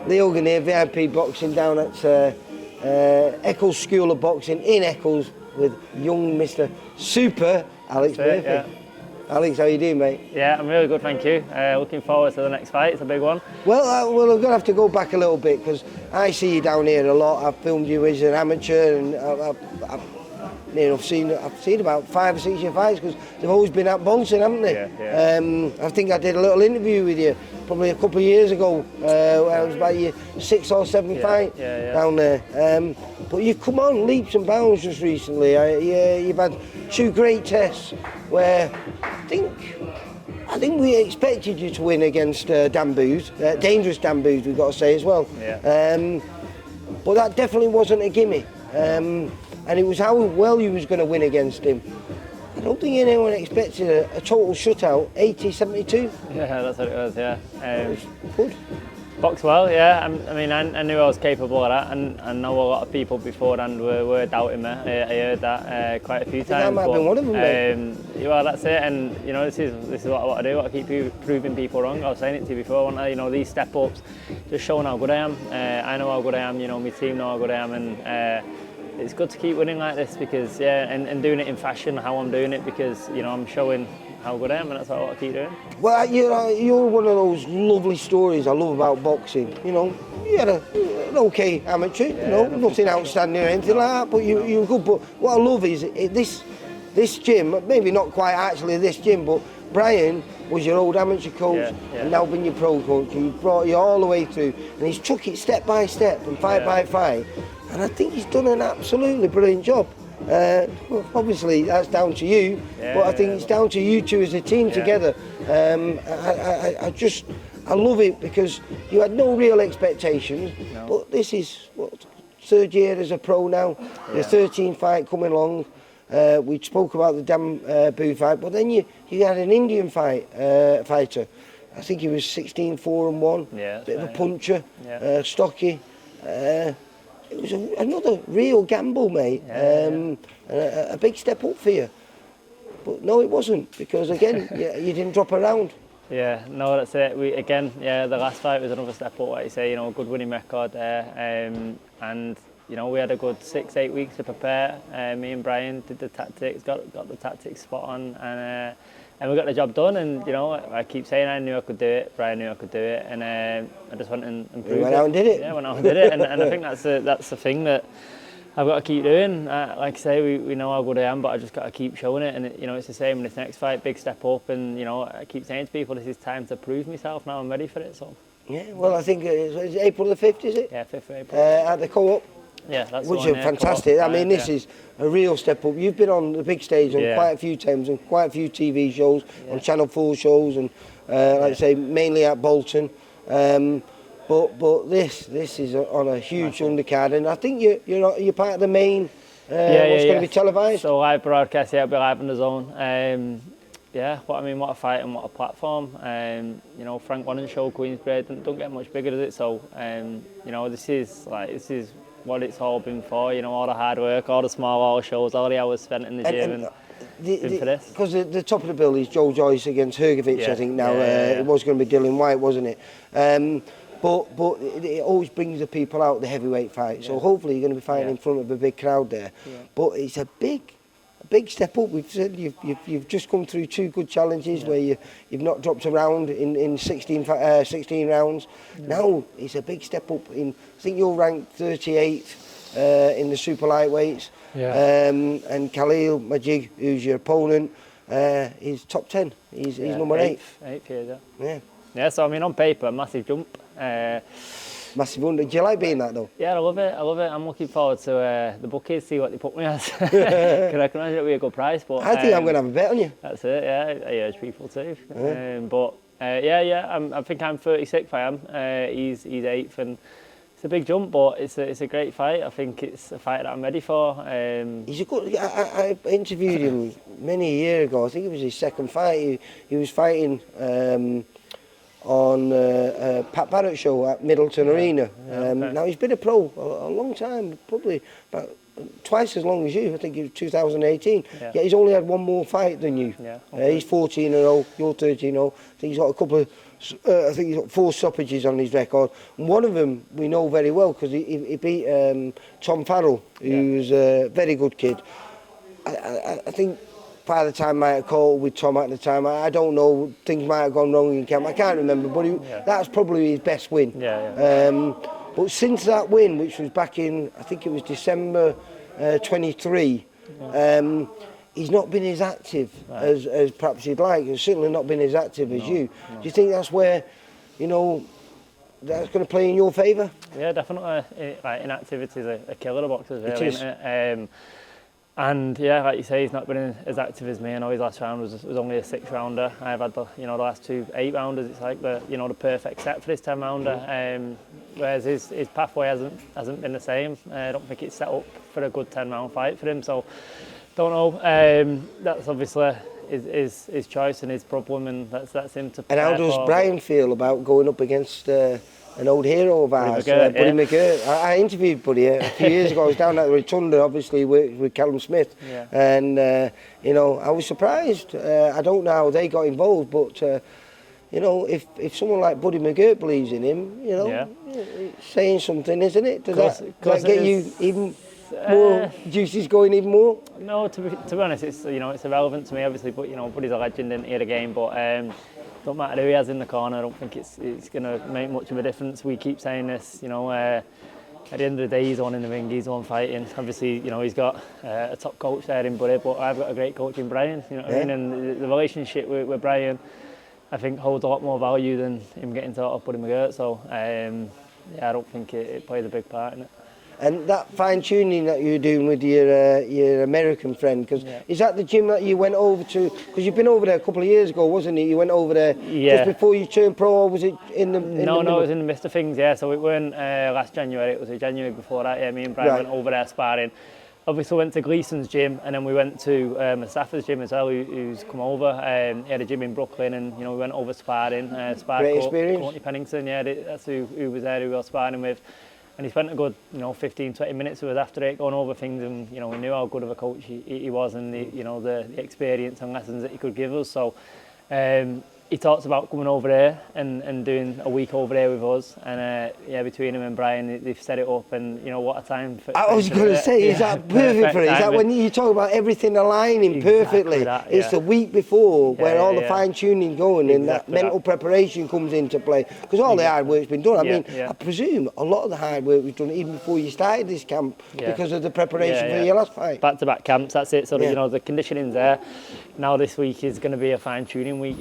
Leo Grenadier, VIP boxing down at Eccles School of Boxing in Eccles with young Mr. Super Alex Murphy. Yeah. Alex, how you doing, mate? Yeah, I'm really good, thank you. Looking forward to the next fight. It's a big one. Well, we're going to have to go back a little bit because I see you down here a lot. I've filmed you as an amateur, and I've seen about 5 or 6 of your fights because they've always been at Bolton, haven't they? Yeah. I think I did a little interview with you probably a couple of years ago where it was about your 6 or 7 fight down there. But you've come on leaps and bounds just recently. You've had 2 great tests where I think we expected you to win against Dan Booth, dangerous Dan Booth, we've got to say as well. Yeah. But that definitely wasn't a gimme. And it was how well you was going to win against him. I don't think anyone expected a total shutout, 80-72. Yeah, that's what it was, yeah. Good. Boxed well, yeah. I mean, I knew I was capable of that, and I know a lot of people beforehand were doubting me. I heard that quite a few times. That might have been one of them, mate. Well, that's it, and you know, this is what I want to do. I want to keep proving people wrong. I was saying it to you before. I want to, you know, these step ups, just showing how good I am. I know how good I am. You know, my team know how good I am, and it's good to keep winning like this because, and doing it in fashion, how I'm doing it, because you know I'm showing how good I am, and that's what I want to keep doing. Well, you're one of those lovely stories I love about boxing. You know, you had an okay amateur, you know, nothing outstanding or anything like that, but you were good. But what I love is this gym, maybe not quite actually this gym, but Brian was your old amateur coach and now been your pro coach, and he brought you all the way through, and he's took it step by step and fight by fight, and I think he's done an absolutely brilliant job. Well, obviously that's down to you, but I think it's down to you two as a team together. I love it because you had no real expectations, but this is what, 3rd year as a pro now, your 13th fight coming along. We spoke about the Dan Booth fight, but then you had an Indian fighter. I think he was 16-4-1, bit of a puncher, stocky. It was another real gamble, mate, a big step up for you. But no, it wasn't, because again, you didn't drop around. Yeah, no, that's it. The last fight was another step up, like you say, you know, a good winning record there, and you know, we had a good 6-8 weeks to prepare. Me and Brian did the tactics, got the tactics spot on, and we got the job done. And you know, I keep saying I knew I could do it. Brian knew I could do it, and I just went and improved it. You went out and did it. Yeah, went out and did it, and I think that's the thing that I've got to keep doing. Like I say, we know how good I am, but I just got to keep showing it. And you know, it's the same in this next fight, big step up. And you know, I keep saying to people, this is time to prove myself. Now I'm ready for it. So. Yeah, well, I think it's April the 5th, is it? Yeah, 5th of April. At the Co-op. Yeah, that's which is fantastic. I mean, this is a real step up. You've been on the big stage on quite a few times, and quite a few TV shows, on Channel 4 shows, and like I say, mainly at Bolton. But this is on a huge undercard, and I think you're part of the main. What's going to be televised? So live broadcast, it'll be live on the Zone. What a fight and what a platform. You know, Frank Wannan's show, Queensbury, don't get much bigger, does it? So you know, this is what it's all been for, you know, all the hard work, all the small hour shows, all the hours spent in the gym for this. Because the top of the bill is Joyce against Hergovic, I think now. It was going to be Dylan White, wasn't it? But it always brings the people out, the heavyweight fight. So hopefully you're going to be fighting in front of a big crowd there. But it's a big step up. We've said you've just come through 2 good challenges where you've not dropped around in 16 rounds. Now it's a big step up. I think you're ranked 38th in the super lightweights. And Khalil Majid, who's your opponent, is top 10. He's number 8. 8th, yeah. So I mean, on paper, massive jump. Massive wonder. Do you like being that though? Yeah, I love it. I'm looking forward to the bookies, see what they put me as. Because I can imagine it'll be a good price. But I think I'm going to have a bet on you. That's it. Yeah, I urge people too. I think I'm 36th. I am. He's 8th, and it's a big jump, but it's a great fight. I think it's a fight that I'm ready for. He's a good. I interviewed him many years ago. I think it was his 2nd fight. He was fighting. On Pat Barrett's show at Middleton Arena. Now he's been a pro a long time, probably about twice as long as you. I think it was 2018. Yeah. Yet he's only had one more fight than you. Yeah, okay. He's 14-0, you're 13-0. I think he's got a couple of, I think he's got 4 stoppages on his record. And one of them we know very well because he beat Tom Farrell, who's a very good kid. I think Father Time might have called with Tom at the time. I don't know, things might have gone wrong in camp. I can't remember, but that's probably his best win. But since that win, which was back in, I think it was December 23, he's not been as active as perhaps he'd like, and certainly not been as active as you. No. Do you think that's where, you know, that's going to play in your favour? Yeah, definitely. Like, inactivity is a killer of boxers, really, it is. Isn't it? And yeah, like you say, he's not been as active as me. I know his last round was only a 6-rounder. I've had the last 2 8-rounders. It's like the perfect set for this 10-rounder. Whereas his pathway hasn't been the same. I don't think it's set up for a good 10-round fight for him. So don't know. That's obviously his choice and his problem, and that's him to. And how does Brian feel about going up against an old hero of ours, Buddy McGirt? I interviewed Buddy a few years ago. I was down at the Rotunda, obviously with Callum Smith, and you know, I was surprised. I don't know how they got involved, but you know, if someone like Buddy McGirt believes in him, you know, it's saying something, isn't it? Does that get you even more juices going even more? No, to be honest, it's it's irrelevant to me, obviously. But you know, Buddy's a legend in the game, but. Don't matter who he has in the corner. I don't think it's going to make much of a difference. We keep saying this, you know. At the end of the day, he's the one in the ring. He's the one fighting. Obviously, you know, he's got a top coach there in Buddy, but I've got a great coach in Brian. You know what I mean? And the relationship with Brian, I think, holds a lot more value than him getting taught off Buddy McGirt. So, yeah, I don't think it plays a big part in it. And that fine tuning that you're doing with your American friend, because is that the gym that you went over to? Because you've been over there a couple of years ago, wasn't it? You went over there just before you turned pro, or was it in the? No, it was in the midst of things. Yeah, so it weren't last January. It was a January before that. Yeah, me and Brian went over there sparring. Obviously went to Gleason's gym, and then we went to Mustafa's gym as well, who's come over. He had a gym in Brooklyn, and you know, we went over sparring. Great experience. Courtney Pennington, yeah, that's who was there, who we were sparring with. And he spent a good, 15-20 minutes with us after it, going over things, and you know, we knew how good of a coach he was, and the experience and lessons that he could give us. So he talks about coming over there and doing a week over there with us, and between him and Brian, they've set it up, and you know, what a time for. I was going to say, is that perfect for it? Is that when you talk about everything aligning perfectly? It's the week before where all the fine tuning going, and that mental preparation comes into play, because all the hard work's been done. I mean, I presume a lot of the hard work was done even before you started this camp because of the preparation for your last fight. Back-to-back camps, that's it. So the conditioning's there. Now this week is going to be a fine tuning week.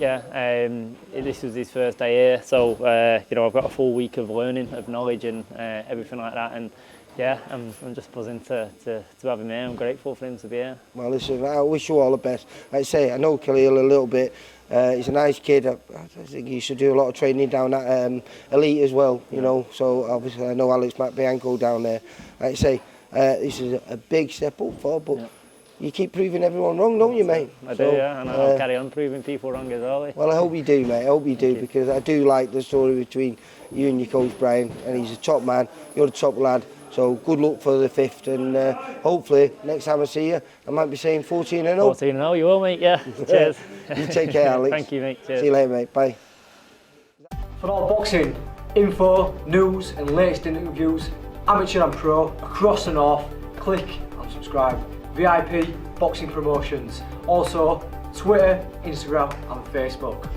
This was his first day here, so I've got a full week of learning, of knowledge, and everything like that. And I'm just buzzing to have him here. I'm grateful for him to be here. Well, listen, I wish you all the best. Like I say, I know Khalil a little bit. He's a nice kid. I think he should do a lot of training down at Elite as well. You know, so obviously I know Alex Bianco down there. Like I say, this is a big step up for, but. You keep proving everyone wrong, don't you, mate? I do, and I'll carry on proving people wrong as well. Well, I hope you do, mate. I hope you do, because I do like the story between you and your coach, Brian, and he's a top man. You're a top lad. So good luck for the 5th, and hopefully next time I see you, I might be saying 14-0. 14-0, you will, mate. Yeah. Cheers. You take care, Alex. Thank you, mate. Cheers. See you later, mate. Bye. For all boxing info, news, and latest interviews, amateur and pro across the north, click and subscribe. VIP Boxing Promotions. Also, Twitter, Instagram and Facebook.